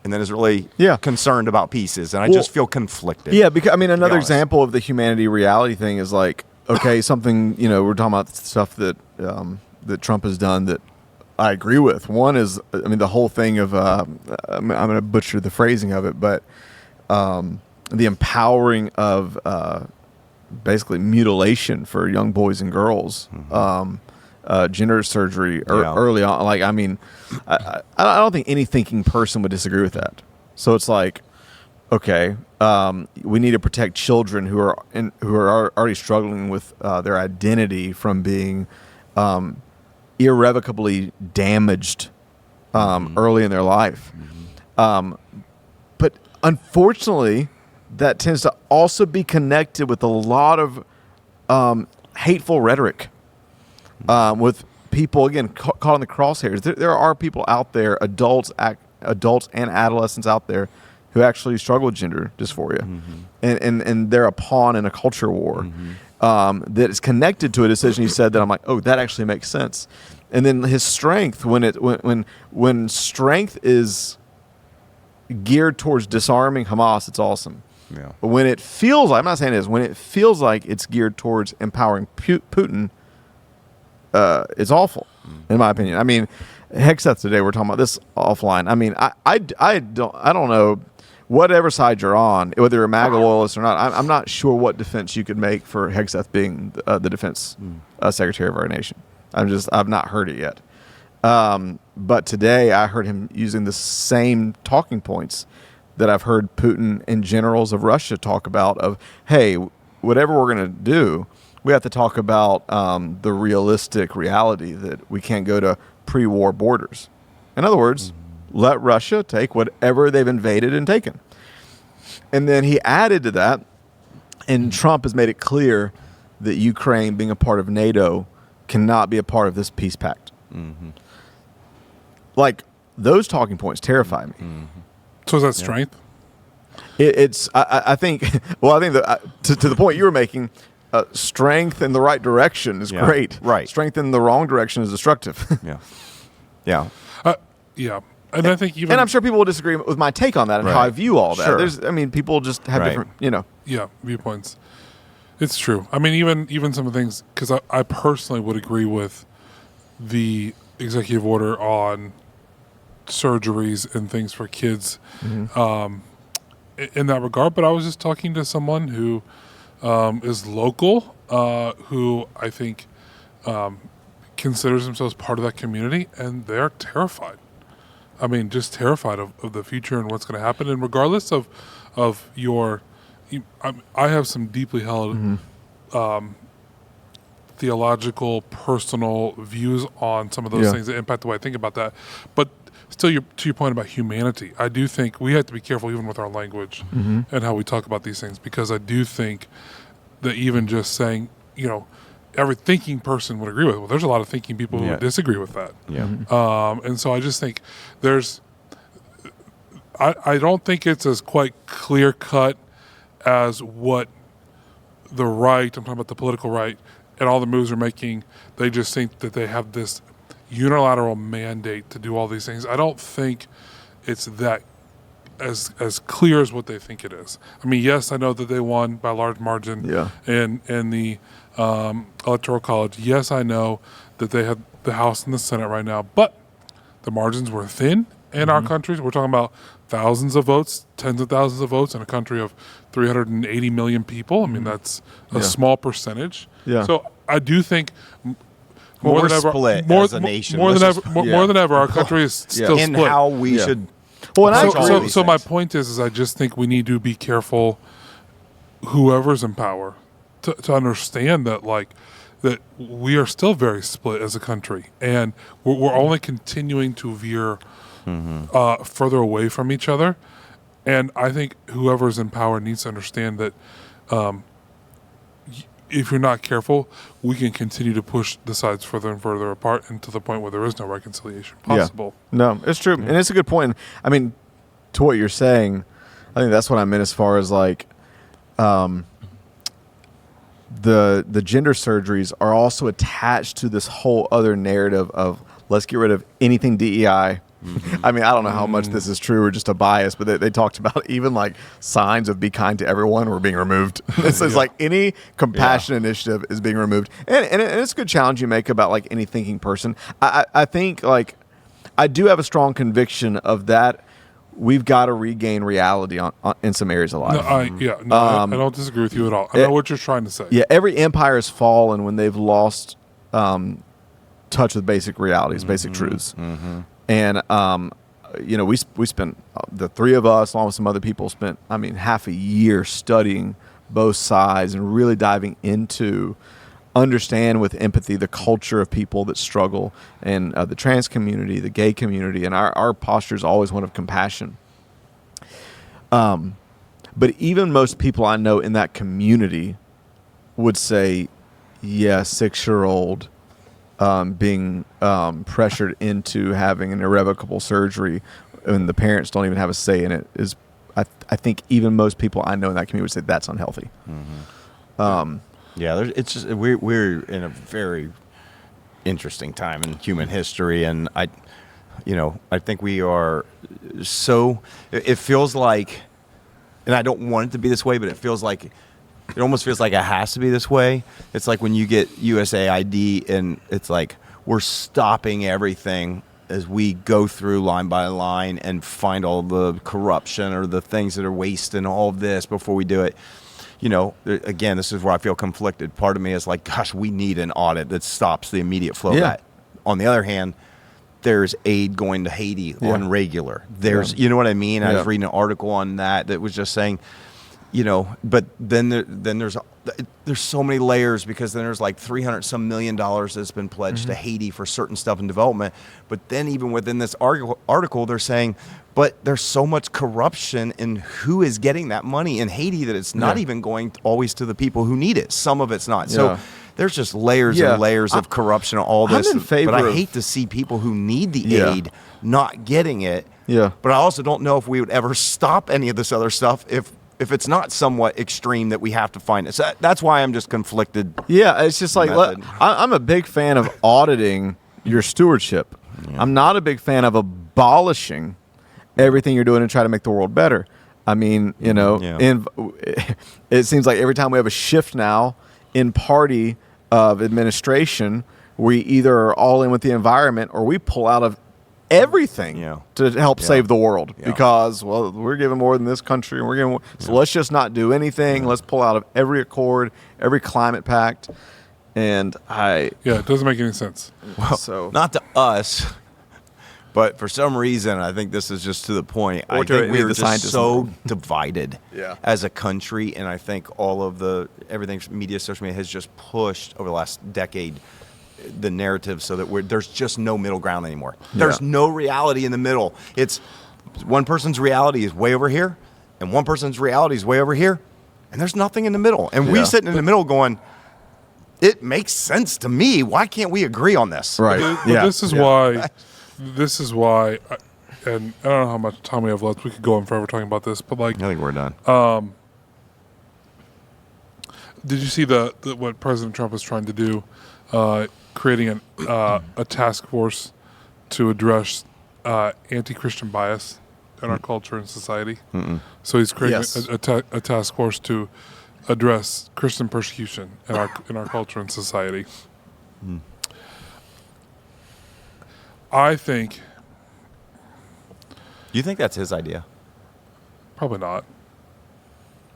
And then is really concerned about pieces, and I just feel conflicted. Yeah, because another example of the humanity reality thing is like, okay, something we're talking about stuff that that Trump has done that I agree with. One is, the whole thing of I'm going to butcher the phrasing of it, but the empowering of basically mutilation for young boys and girls. Gender surgery early on. Like, I don't think any thinking person would disagree with that. So it's like, okay, we need to protect children who are already struggling with their identity from being irrevocably damaged early in their life. But unfortunately, that tends to also be connected with a lot of hateful rhetoric. With people again caught in the crosshairs, there are people out there, adults and adolescents out there, who actually struggle with gender dysphoria, and they're a pawn in a culture war that is connected to a decision he said that I'm like, oh, that actually makes sense. And then his strength, when strength is geared towards disarming Hamas, it's awesome. Yeah. But when it feels like, I'm not saying it is, when it feels like it's geared towards empowering Putin, it's awful, in my opinion. Hexeth today, we're talking about this offline. I don't know, whatever side you're on, whether you're a MAGA loyalist or not. I'm not sure what defense you could make for Hexeth being the defense secretary of our nation. I've not heard it yet. But today I heard him using the same talking points that I've heard Putin and generals of Russia talk about of, hey, whatever we're going to do, we have to talk about the realistic reality that we can't go to pre-war borders. In other words, let Russia take whatever they've invaded and taken. And then he added to that, and Trump has made it clear that Ukraine, being a part of NATO, cannot be a part of this peace pact. Like, those talking points terrify me. So is that strength? I think that to the point you were making, strength in the right direction is great. Right. Strength in the wrong direction is destructive. Yeah. And I think even, and I'm sure people will disagree with my take on that and how I view all that. Sure. People just have different, viewpoints. It's true. Even some of the things, because I personally would agree with the executive order on surgeries and things for kids in that regard. But I was just talking to someone who is local, who I think considers themselves part of that community, and they're terrified. Just terrified of the future and what's going to happen. And regardless of your, I have some deeply held theological, personal views on some of those things that impact the way I think about that. But still, to your point about humanity, I do think we have to be careful even with our language and how we talk about these things, because I do think that even just saying, every thinking person would agree with it. Well, there's a lot of thinking people who would disagree with that. And so I just think I don't think it's as quite clear cut as what the right, I'm talking about the political right, and all the moves they're making. They just think that they have this unilateral mandate to do all these things. I don't think it's that as clear as what they think it is. Yes, I know that they won by a large margin in the Electoral College. Yes, I know that they had the House and the Senate right now, but the margins were thin in our countries. We're talking about thousands of votes, tens of thousands of votes in a country of 380 million people. That's a small percentage. So I do think more than ever, split as a nation. More than ever, our country is still in split. how we should Well, and I So, agree. so, so my point is I just think we need to be careful, whoever's in power, to understand that that we are still very split as a country, and we're only continuing to veer further away from each other. And I think whoever's in power needs to understand that if you're not careful, we can continue to push the sides further and further apart, and to the point where there is no reconciliation possible. Yeah. No, it's true, and it's a good point. I mean, to what you're saying, I think that's what I meant as far as the gender surgeries are also attached to this whole other narrative of let's get rid of anything DEI. I mean, I don't know how much this is true or just a bias, but they talked about even signs of be kind to everyone were being removed. It says any compassion initiative is being removed. And it's a good challenge you make about any thinking person. I think I do have a strong conviction of that. We've got to regain reality in some areas of life. No, I don't disagree with you at all. I know what you're trying to say. Yeah, every empire has fallen when they've lost touch with basic realities, basic truths. And we spent, the three of us, along with some other people, spent half a year studying both sides and really diving into understand with empathy the culture of people that struggle, and the trans community, the gay community, and our posture is always one of compassion. But even most people I know in that community would say, yeah, 6-year-old being pressured into having an irrevocable surgery and the parents don't even have a say in it is, I think even most people I know in that community would say that's unhealthy. Yeah, it's just we're in a very interesting time in human history, and I think we are so. It feels like, and I don't want it to be this way, but it almost feels like it has to be this way. It's like when you get USAID, and it's like we're stopping everything as we go through line by line and find all the corruption or the things that are wasting all of this before we do it. Again, this is where I feel conflicted. Part of me is like, gosh, we need an audit that stops the immediate flow of that. On the other hand, there's aid going to Haiti on regular. There's, you know what I mean? I was reading an article on that was just saying, but then there's so many layers, because then there's like $300 million that's been pledged to Haiti for certain stuff in development. But then even within this article, they're saying, but there's so much corruption in who is getting that money in Haiti that it's not even going always to the people who need it. Some of it's not. So there's just layers and layers of corruption, all this. I'm in favor but I hate to see people who need the aid not getting it. Yeah. But I also don't know if we would ever stop any of this other stuff if it's not somewhat extreme that we have to find it. So that's why I'm just conflicted. Yeah, it's just like, I'm a big fan of auditing your stewardship. Yeah. I'm not a big fan of abolishing everything you're doing and try to make the world better. I mean, it seems like every time we have a shift now in party of administration, we either are all in with the environment or we pull out of everything to help save the world because, we're giving more than this country and we're giving more. So let's just not do anything. Let's pull out of every accord, every climate pact. And it doesn't make any sense. Well, so not to us, but for some reason, I think this is just to the point. I think we're just so divided as a country, and I think all of everything media, social media has just pushed over the last decade the narrative so that there's just no middle ground anymore. There's no reality in the middle. It's one person's reality is way over here, and one person's reality is way over here, and there's nothing in the middle. And we're sitting in the middle going, it makes sense to me. Why can't we agree on this? Right. But this is why, and I don't know how much time we have left. We could go on forever talking about this, but I think we're done. Did you see what President Trump is trying to do? Creating a task force to address anti-Christian bias in our culture and society. So he's creating a task force to address Christian persecution in our culture and society. I think. You think that's his idea? Probably not.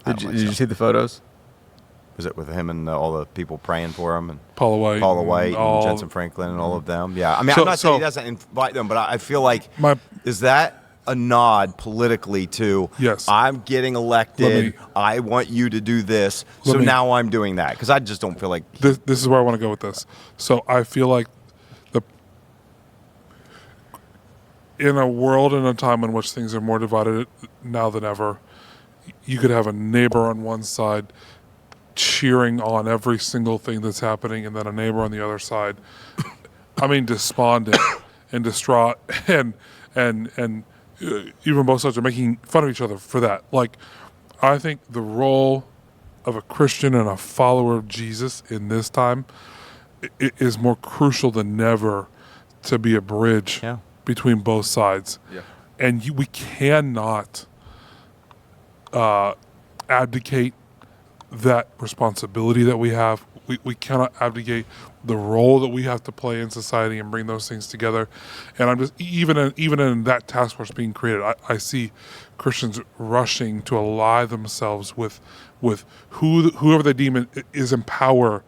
Did you see the photos? Was it with him and all the people praying for him, and Paula White, and Jensen Franklin, and all of them? Yeah, I mean, I'm not saying he doesn't invite them, but I feel like is that a nod politically to, yes, I'm getting elected. I want you to do this. So now I'm doing that because I just don't feel like this is where I want to go with this. So I feel like in a world and a time in which things are more divided now than ever, you could have a neighbor on one side cheering on every single thing that's happening, and then a neighbor on the other side, I mean, despondent and distraught, and even both sides are making fun of each other for that. Like, I think the role of a Christian and a follower of Jesus in this time is more crucial than ever to be a bridge between both sides. Yeah. And we cannot abdicate that responsibility that we have. We cannot abdicate the role that we have to play in society and bring those things together. And I'm just even in that task force being created, I see Christians rushing to ally themselves with whoever they deem is in power.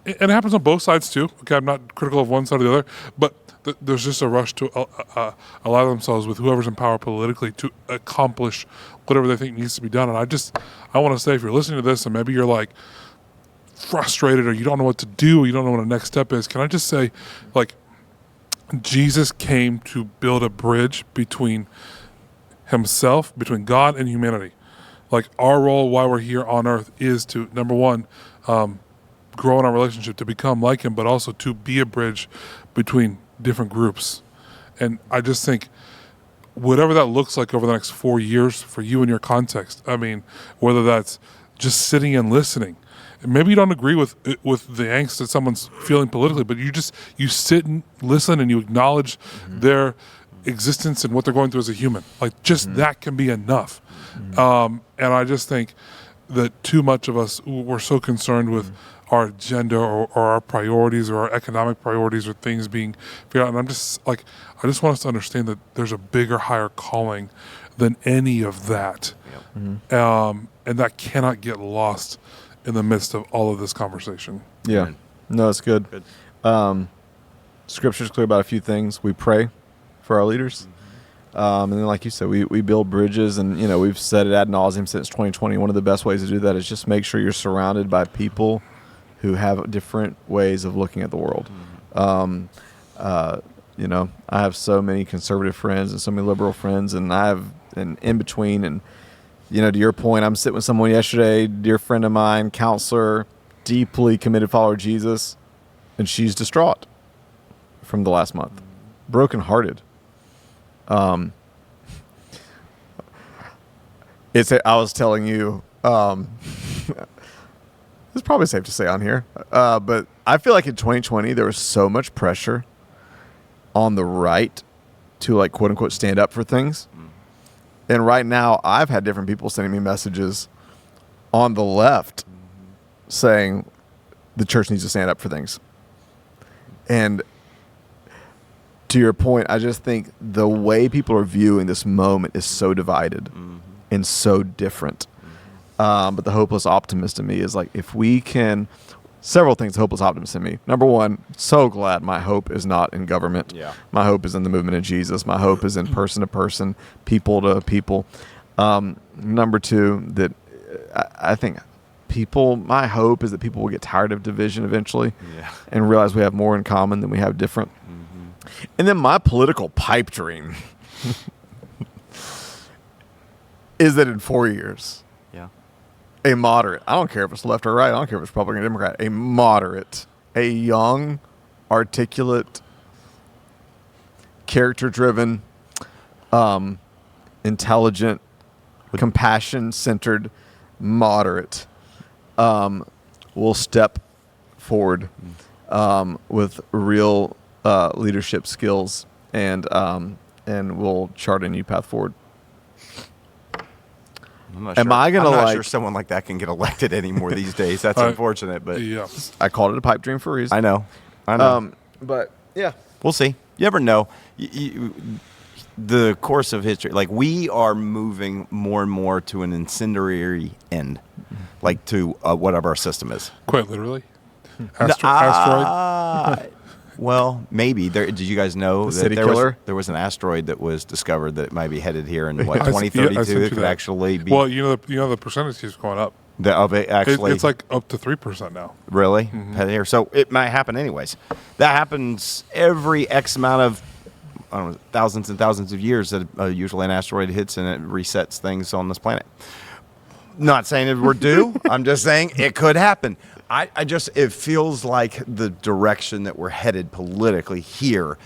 And it happens on both sides too. Okay, I'm not critical of one side or the other, but there's just a rush to ally themselves with whoever's in power politically to accomplish whatever they think needs to be done. And I want to say, if you're listening to this and maybe you're like frustrated or you don't know what to do, or you don't know what the next step is, can I just say, like, Jesus came to build a bridge between himself, between God and humanity. Like, our role while we're here on earth is to, number one, grow in our relationship, to become like him, but also to be a bridge between different groups. And I just think whatever that looks like over the next 4 years for you and your context, I mean, whether that's just sitting and listening, maybe you don't agree with the angst that someone's feeling politically, but you sit and listen and you acknowledge their existence and what they're going through as a human. Like, just that can be enough. And I just think that too much of us, we're so concerned with our agenda or our priorities or our economic priorities or things being figured out. And I just want us to understand that there's a bigger, higher calling than any of that. And that cannot get lost in the midst of all of this conversation. Yeah. No, it's good. Scripture's clear about a few things. We pray for our leaders. And then, like you said, we build bridges, and we've said it ad nauseum since 2020. One of the best ways to do that is just make sure you're surrounded by people who have different ways of looking at the world. I have so many conservative friends and so many liberal friends, and I have an in between. And to your point, I'm sitting with someone yesterday, dear friend of mine, counselor, deeply committed follower of Jesus, and she's distraught from the last month, brokenhearted. I was telling you, it's probably safe to say on here, but I feel like in 2020 there was so much pressure on the right to, like, quote unquote stand up for things. And right now I've had different people sending me messages on the left saying the church needs to stand up for things. And to your point, I just think the way people are viewing this moment is so divided and so different. But the hopeless optimist in me is like, if we can, several things, hopeless optimist in me. Number one, so glad my hope is not in government. Yeah. My hope is in the movement of Jesus. My hope is in person to person, people to people. Number two, that I think my hope is that people will get tired of division eventually and realize we have more in common than we have different. And then my political pipe dream is that in 4 years, a moderate, I don't care if it's left or right, I don't care if it's Republican or Democrat, a moderate, a young, articulate, character-driven, intelligent, compassion-centered moderate will step forward with real leadership skills and will chart a new path forward. I'm not sure someone like that can get elected anymore these days. That's unfortunate, but I called it a pipe dream for a reason. I know. But yeah, we'll see. You never know. The course of history, like, we are moving more and more to an incendiary end, like to whatever our system is. Quite literally. Asteroid. Well, maybe. Did you guys know The that city killer? there was an asteroid that was discovered that might be headed here in what I sent 2032? you It could that. actually be. Well, the percentage keeps going up. Of it actually, It's like up to 3% now. really headed here. So it might happen anyways. That happens every X amount of thousands and thousands of years that usually an asteroid hits and it resets things on this planet. Not saying that we're due. I'm just saying it could happen. It feels like the direction that we're headed politically here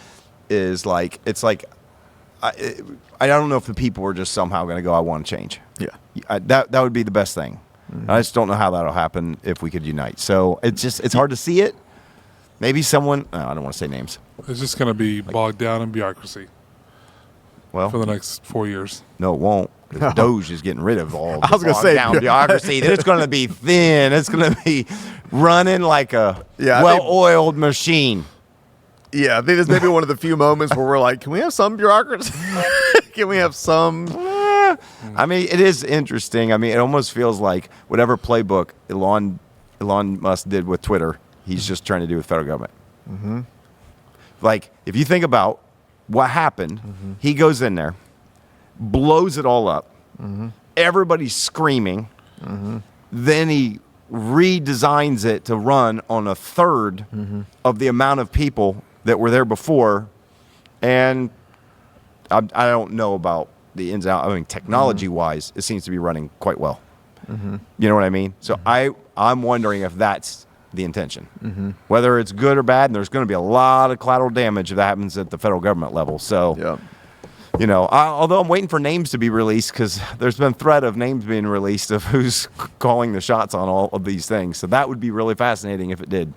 is like, I don't know if the people are just somehow going to go, I want to change. Yeah. That would be the best thing. I just don't know how that'll happen if we could unite. So it's hard to see it. Maybe someone, I don't want to say names. It's just going to be bogged down in bureaucracy Well, for the next 4 years. no, it won't. 'Cause Doge is getting rid of all I was gonna say, down bureaucracy. It's going to be thin. It's going to be running like a well-oiled machine. Yeah, I think it's maybe one of the few moments where we're like, can we have some bureaucracy? Can we have some? I mean, it is interesting. I mean, it almost feels like whatever playbook Elon Musk did with Twitter, he's just trying to do with federal government. Mm-hmm. Like, if you think about what happened, he goes in there, blows it all up. Everybody's screaming. Then he redesigns it to run on a third of the amount of people that were there before. And I don't know about the ins and outs. I mean, technology-wise, it seems to be running quite well. You know what I mean? So I'm wondering if that's the intention. Whether it's good or bad, and there's going to be a lot of collateral damage if that happens at the federal government level. So, although I'm waiting for names to be released because there's been threat of names being released of who's calling the shots on all of these things. So that would be really fascinating if it did.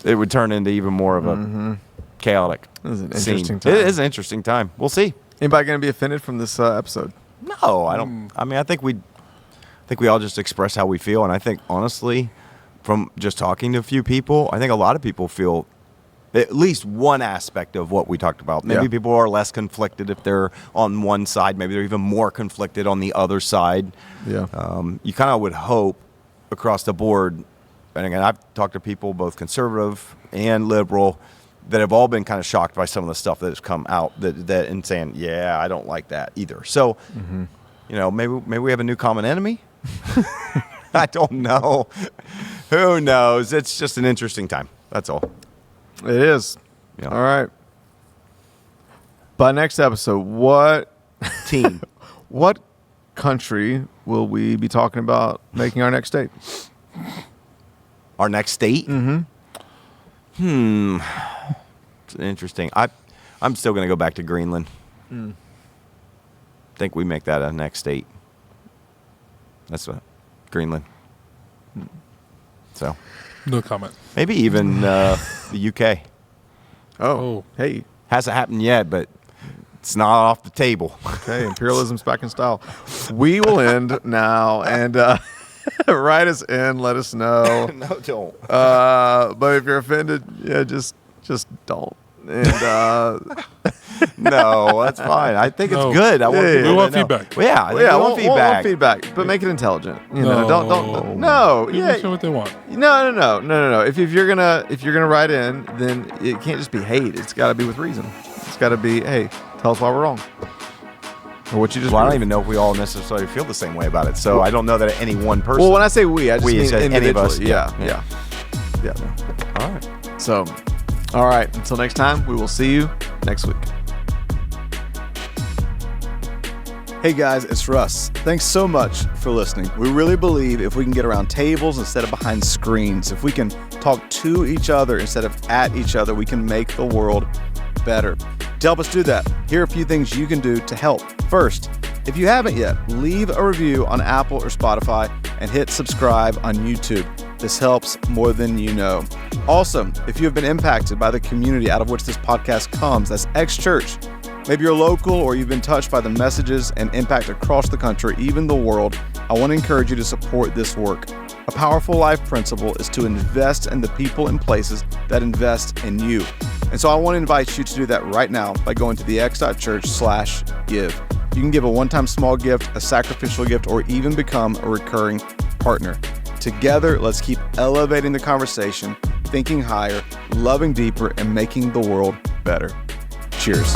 It would turn into even more of a chaotic This is an scene. interesting time. It is an interesting time. We'll see. Anybody going to be offended from this episode? No, I don't. I mean, I think we all just express how we feel, and I think honestly, from just talking to a few people, I think a lot of people feel at least one aspect of what we talked about. Maybe people are less conflicted if they're on one side. Maybe they're even more conflicted on the other side. Yeah. You kind of would hope across the board. And again, I've talked to people, both conservative and liberal, that have all been kind of shocked by some of the stuff that has come out that and saying, yeah, I don't like that either. So, maybe we have a new common enemy. I don't know. Who knows? It's just an interesting time. That's all. It is. Yeah. All right. By next episode, what Team. what country will we be talking about making our next state? Our next state? It's interesting. I'm still going to go back to Greenland. Think we make that a next state. That's what Greenland. So No comment. maybe even the UK. Oh. Hey. Hasn't happened yet, but it's not off the table. Okay, imperialism's back in style. We will end now, and write us in. Let us know. No, don't. But if you're offended, just don't. And No, that's fine. I think No. it's good. I want Yeah, people we to want know. feedback. Well, yeah, I think we want feedback. Want feedback, but make it intelligent. You know, No. don't. No, People yeah. show what they want. No. If you're gonna write in, then it can't just be hate. It's got to be with reason. It's got to be, hey, tell us why we're wrong, or what you just. Well, I don't believe. even know if we all necessarily feel the same way about it. So I don't know that any one person. Well, when I say we, I just We, mean it says any of us. individually. Yeah. Yeah. all right. So, all right. Until next time, we will see you next week. Hey guys, it's Russ. Thanks so much for listening. We really believe if we can get around tables instead of behind screens, if we can talk to each other instead of at each other, we can make the world better. To help us do that, here are a few things you can do to help. First, if you haven't yet, leave a review on Apple or Spotify and hit subscribe on YouTube. This helps more than you know. Also, if you have been impacted by the community out of which this podcast comes, that's X Church. Maybe you're local or you've been touched by the messages and impact across the country, even the world. I want to encourage you to support this work. A powerful life principle is to invest in the people and places that invest in you. And so I want to invite you to do that right now by going to thex.church/give. You can give a one-time small gift, a sacrificial gift, or even become a recurring partner. Together, let's keep elevating the conversation. thinking higher, loving deeper, and making the world better. Cheers.